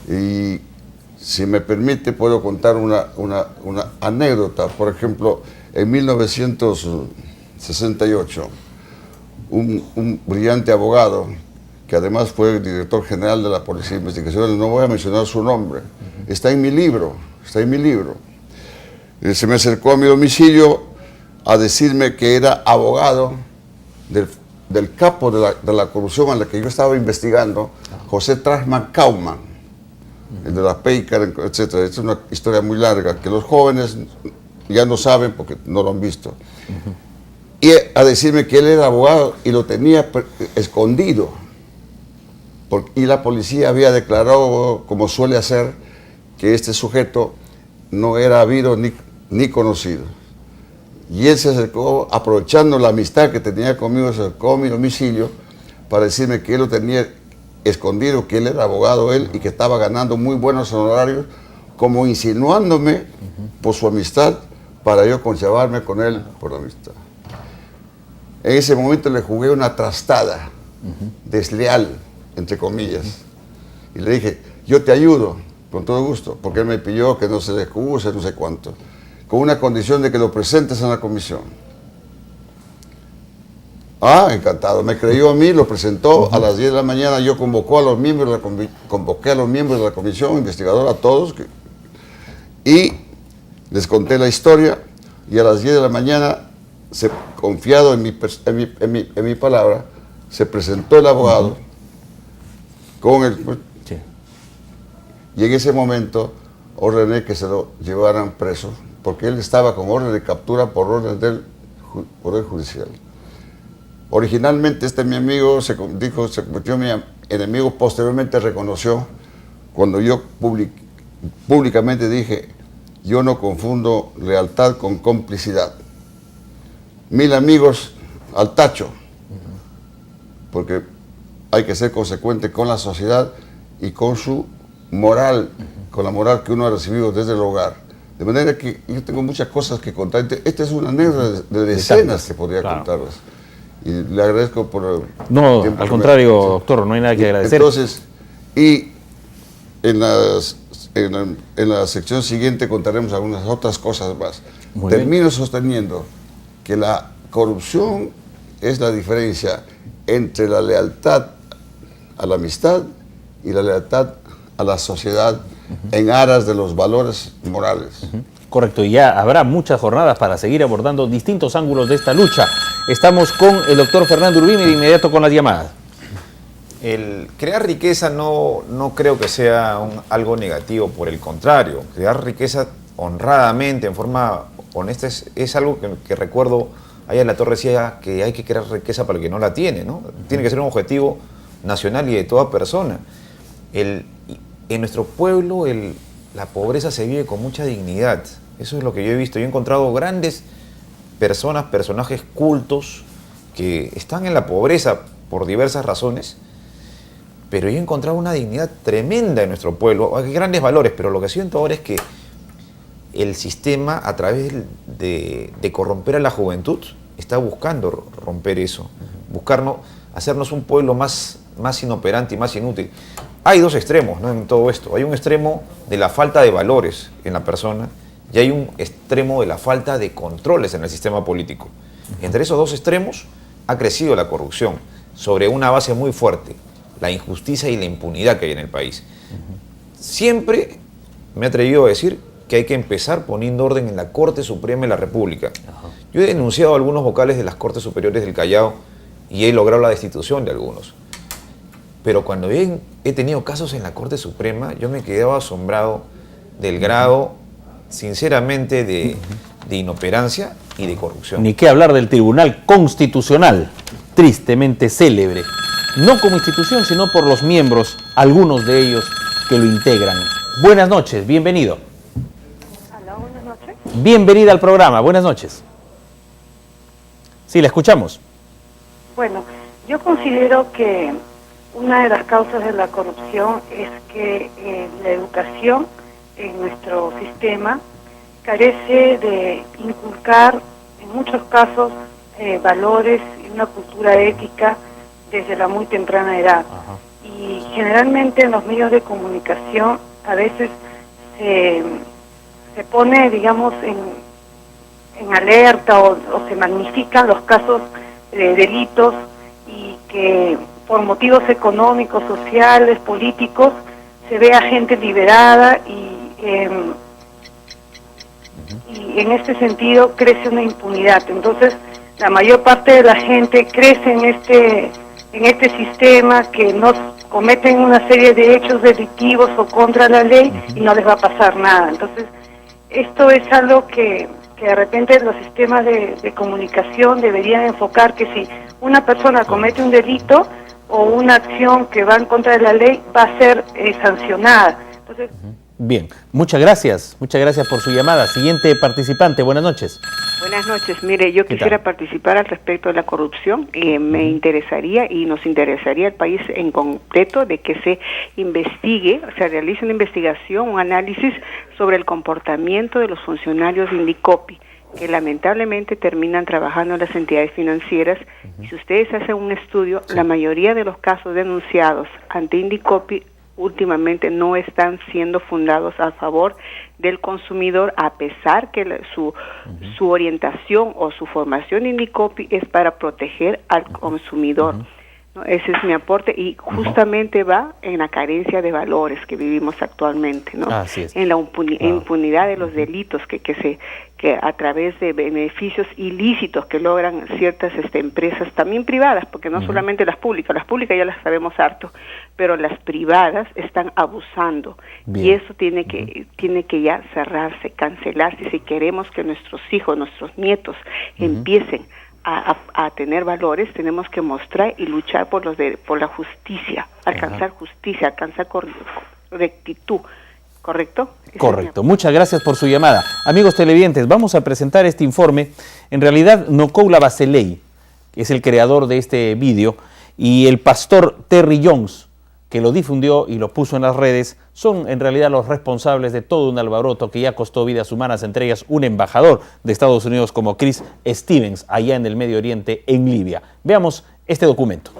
Y si me permite, puedo contar una anécdota. Por ejemplo, en 1968, un brillante abogado, que además fue el director general de la Policía de Investigaciones, no voy a mencionar su nombre, está en mi libro. Se me acercó a mi domicilio a decirme que era abogado del capo de la corrupción a la que yo estaba investigando, José Trasman Kauman, el de la Peicar, etc. Es una historia muy larga que los jóvenes ya no saben porque no lo han visto. Y a decirme que él era abogado y lo tenía escondido. Y la policía había declarado, como suele hacer, que este sujeto no era habido ni conocido. Y él se acercó, aprovechando la amistad que tenía conmigo, se acercó a mi domicilio para decirme que él lo tenía escondido, que él era abogado él y que estaba ganando muy buenos honorarios, como insinuándome por su amistad para yo conservarme con él por la amistad. En ese momento le jugué una trastada, desleal, entre comillas, y le dije, yo te ayudo, con todo gusto, porque él me pidió que no se le excuse, no sé cuánto, con una condición de que lo presentes en la comisión. Ah, encantado, me creyó a mí, lo presentó, a las 10 de la mañana yo convoqué a los miembros de la comisión investigadora, a todos, y les conté la historia, y a las 10 de la mañana, confiado en mi palabra, se presentó el abogado con el... Sí. Y en ese momento ordené que se lo llevaran preso, porque él estaba con orden de captura por orden del Poder Judicial. Originalmente mi amigo se convirtió en mi enemigo, posteriormente reconoció, cuando yo públicamente dije, yo no confundo lealtad con complicidad. 1000 amigos al tacho, porque hay que ser consecuente con la sociedad y con su moral, con la moral que uno ha recibido desde el hogar. De manera que yo tengo muchas cosas que contar. Esta es una anécdota de decenas que podría contarles. Y le agradezco por el No, tiempo al contrario, doctor, no hay nada que agradecer. Entonces, y en la sección siguiente contaremos algunas otras cosas más. Termino sosteniendo que la corrupción es la diferencia entre la lealtad a la amistad y la lealtad a la sociedad en aras de los valores morales. Correcto, y ya habrá muchas jornadas para seguir abordando distintos ángulos de esta lucha. Estamos con el doctor Fernando Urbina y de inmediato con las llamadas. El crear riqueza no creo que sea algo negativo, por el contrario. Crear riqueza honradamente, en forma honesta, es algo que recuerdo, allá en la Torre decía que hay que crear riqueza para el que no la tiene, ¿no? Tiene que ser un objetivo nacional y de toda persona. En nuestro pueblo la pobreza se vive con mucha dignidad. Eso es lo que yo he visto. Yo he encontrado grandes personajes cultos que están en la pobreza por diversas razones, pero yo he encontrado una dignidad tremenda en nuestro pueblo. Hay grandes valores, pero lo que siento ahora es que el sistema, a través de corromper a la juventud, está buscando romper eso, hacernos un pueblo más inoperante y más inútil. Hay dos extremos, ¿no?, en todo esto. Hay un extremo de la falta de valores en la persona y hay un extremo de la falta de controles en el sistema político. Entre esos dos extremos ha crecido la corrupción sobre una base muy fuerte, la injusticia y la impunidad que hay en el país. Siempre me he atrevido a decir que hay que empezar poniendo orden en la Corte Suprema de la República. Yo he denunciado a algunos vocales de las Cortes Superiores del Callao y he logrado la destitución de algunos. Pero cuando he tenido casos en la Corte Suprema, yo me quedaba asombrado del grado, sinceramente, de inoperancia y de corrupción. Ni qué hablar del Tribunal Constitucional, tristemente célebre, no como institución, sino por los miembros, algunos de ellos que lo integran. Buenas noches, bienvenido. Hola, buenas noches. Bienvenida al programa, buenas noches. Sí, la escuchamos. Bueno, yo considero que una de las causas de la corrupción es que la educación en nuestro sistema carece de inculcar, en muchos casos, valores y una cultura ética desde la muy temprana edad. y generalmente en los medios de comunicación a veces se pone, digamos, en alerta o se magnifican los casos de delitos y que por motivos económicos, sociales, políticos, se ve a gente liberada y en este sentido crece una impunidad. Entonces, la mayor parte de la gente crece en este sistema que no cometen una serie de hechos delictivos o contra la ley y no les va a pasar nada. Entonces, esto es algo que de repente los sistemas de comunicación deberían enfocar, que si una persona comete un delito o una acción que va en contra de la ley, va a ser sancionada. Entonces, bien, muchas gracias por su llamada. Siguiente participante, buenas noches. Buenas noches, mire, yo quisiera participar al respecto de la corrupción. Me interesaría y nos interesaría al país en completo de que se investigue, o sea, realice una investigación, un análisis sobre el comportamiento de los funcionarios de Indecopi, que lamentablemente terminan trabajando en las entidades financieras. Y si ustedes hacen un estudio, la mayoría de los casos denunciados ante Indecopi últimamente no están siendo fundados a favor del consumidor, a pesar que su orientación o su formación en Indecopi es para proteger al consumidor. ¿No? Ese es mi aporte y justamente va en la carencia de valores que vivimos actualmente, ¿no? Así es. En la impunidad de los delitos que a través de beneficios ilícitos que logran ciertas empresas también privadas, porque no solamente las públicas ya las sabemos harto, pero las privadas están abusando. Bien. Y eso tiene que ya cerrarse, cancelarse, si queremos que nuestros hijos, nuestros nietos empiecen a tener valores. Tenemos que mostrar y luchar por la justicia, alcanzar justicia, alcanzar rectitud. ¿Correcto? Correcto. Muchas gracias por su llamada. Amigos televidentes, vamos a presentar este informe. En realidad, Nokoula Baseley es el creador de este vídeo y el pastor Terry Jones, que lo difundió y lo puso en las redes, son en realidad los responsables de todo un alboroto que ya costó vidas humanas, entre ellas un embajador de Estados Unidos como Chris Stevens, allá en el Medio Oriente, en Libia. Veamos este documento.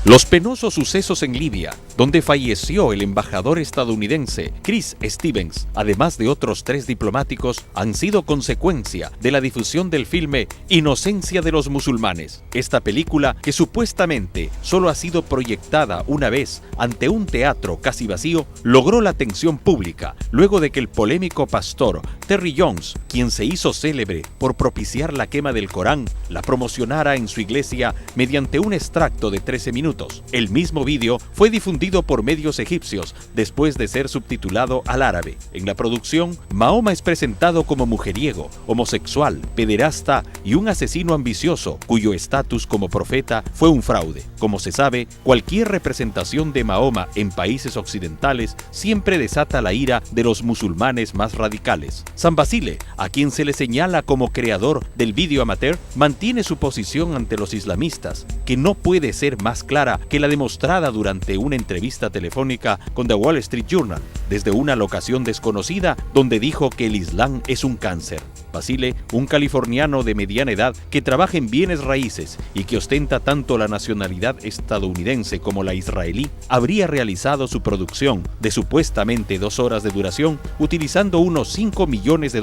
Los penosos sucesos en Libia, donde falleció el embajador estadounidense Chris Stevens, además de otros 3 diplomáticos, han sido consecuencia de la difusión del filme Inocencia de los musulmanes. Esta película, que supuestamente solo ha sido proyectada una vez ante un teatro casi vacío, logró la atención pública luego de que el polémico pastor Terry Jones, quien se hizo célebre por propiciar la quema del Corán, la promocionara en su iglesia mediante un extracto de 13 minutos. El mismo vídeo fue difundido por medios egipcios después de ser subtitulado al árabe. En la producción, Mahoma es presentado como mujeriego, homosexual, pederasta y un asesino ambicioso, cuyo estatus como profeta fue un fraude. Como se sabe, cualquier representación de Mahoma en países occidentales siempre desata la ira de los musulmanes más radicales. San Basile, a quien se le señala como creador del vídeo amateur, mantiene su posición ante los islamistas, que no puede ser más clara que la demostrada durante una entrevista telefónica con The Wall Street Journal, desde una locación desconocida donde dijo que el Islam es un cáncer. Basile, un californiano de mediana edad que trabaja en bienes raíces y que ostenta tanto la nacionalidad estadounidense como la israelí, habría realizado su producción de supuestamente 2 horas de duración utilizando unos $5 millones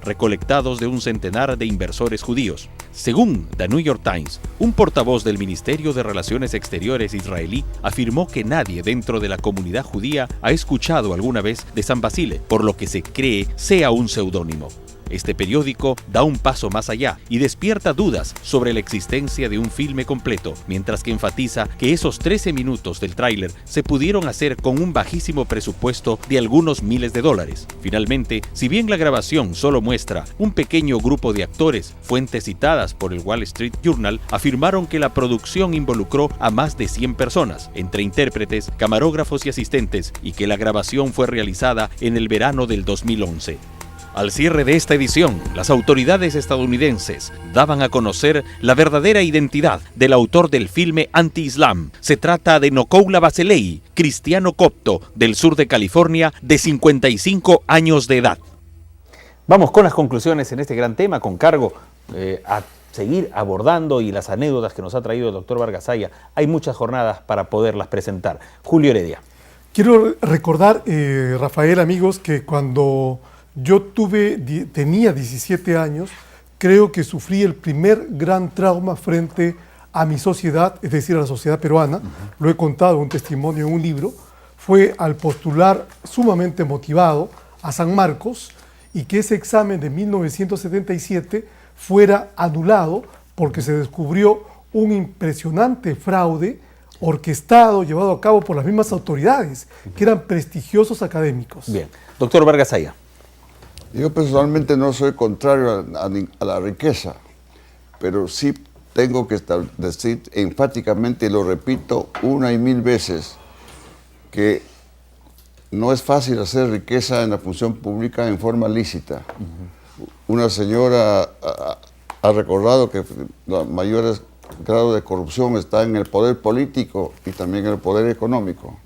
recolectados de un centenar de inversores judíos. Según The New York Times, un portavoz del Ministerio de Relaciones Exteriores israelí afirmó que nadie dentro de la comunidad judía ha escuchado alguna vez de San Basile, por lo que se cree sea un seudónimo. Este periódico da un paso más allá y despierta dudas sobre la existencia de un filme completo, mientras que enfatiza que esos 13 minutos del tráiler se pudieron hacer con un bajísimo presupuesto de algunos miles de dólares. Finalmente, si bien la grabación solo muestra un pequeño grupo de actores, fuentes citadas por el Wall Street Journal afirmaron que la producción involucró a más de 100 personas, entre intérpretes, camarógrafos y asistentes, y que la grabación fue realizada en el verano del 2011. Al cierre de esta edición, las autoridades estadounidenses daban a conocer la verdadera identidad del autor del filme anti-islam. Se trata de Nokoula Baseley, cristiano copto del sur de California de 55 años de edad. Vamos con las conclusiones en este gran tema, con cargo a seguir abordando y las anécdotas que nos ha traído el doctor Vargas Saya, hay muchas jornadas para poderlas presentar. Julio Heredia. Quiero recordar, Rafael, amigos, que cuando yo tenía 17 años, creo que sufrí el primer gran trauma frente a mi sociedad, es decir, a la sociedad peruana. Lo he contado en un testimonio en un libro. Fue al postular sumamente motivado a San Marcos y que ese examen de 1977 fuera anulado porque se descubrió un impresionante fraude orquestado, llevado a cabo por las mismas autoridades, que eran prestigiosos académicos. Bien. Doctor Vargas Saya. Yo personalmente no soy contrario a la riqueza, pero sí tengo que decir enfáticamente, y lo repito una y mil veces, que no es fácil hacer riqueza en la función pública en forma lícita. Una señora ha recordado que los mayores grados de corrupción están en el poder político y también en el poder económico.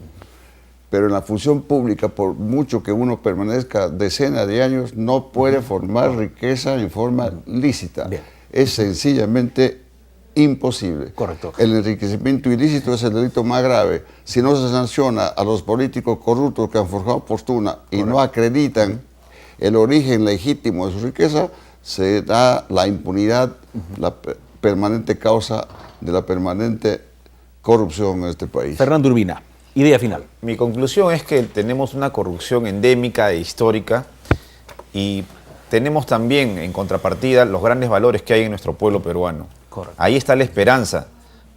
Pero en la función pública, por mucho que uno permanezca decenas de años, no puede formar riqueza en forma lícita. Bien. Es sencillamente imposible. Correcto. El enriquecimiento ilícito es el delito más grave. Si no se sanciona a los políticos corruptos que han forjado fortuna y no acreditan el origen legítimo de su riqueza, se da la impunidad, la permanente causa de la permanente corrupción en este país. Fernando Urbina, idea final. Mi conclusión es que tenemos una corrupción endémica e histórica y tenemos también en contrapartida los grandes valores que hay en nuestro pueblo peruano. Correcto. Ahí está la esperanza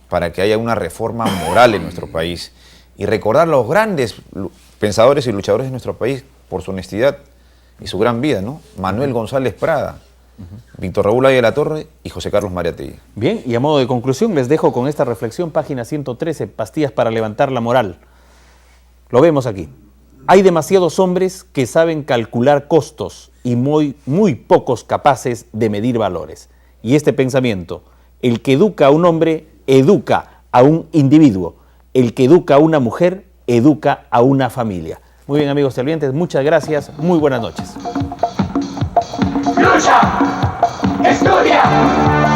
para que haya una reforma moral en nuestro país y recordar los grandes pensadores y luchadores de nuestro país por su honestidad y su gran vida, ¿no? Manuel González Prada, Víctor Raúl Aya de la Torre y José Carlos Mariátegui. Bien, y a modo de conclusión les dejo con esta reflexión, página 113, pastillas para levantar la moral. Lo vemos aquí. Hay demasiados hombres que saben calcular costos y muy pocos capaces de medir valores. Y este pensamiento, el que educa a un hombre, educa a un individuo. El que educa a una mujer, educa a una familia. Muy bien, amigos televidentes, muchas gracias, muy buenas noches. ¡Lucha! ¡Estudia!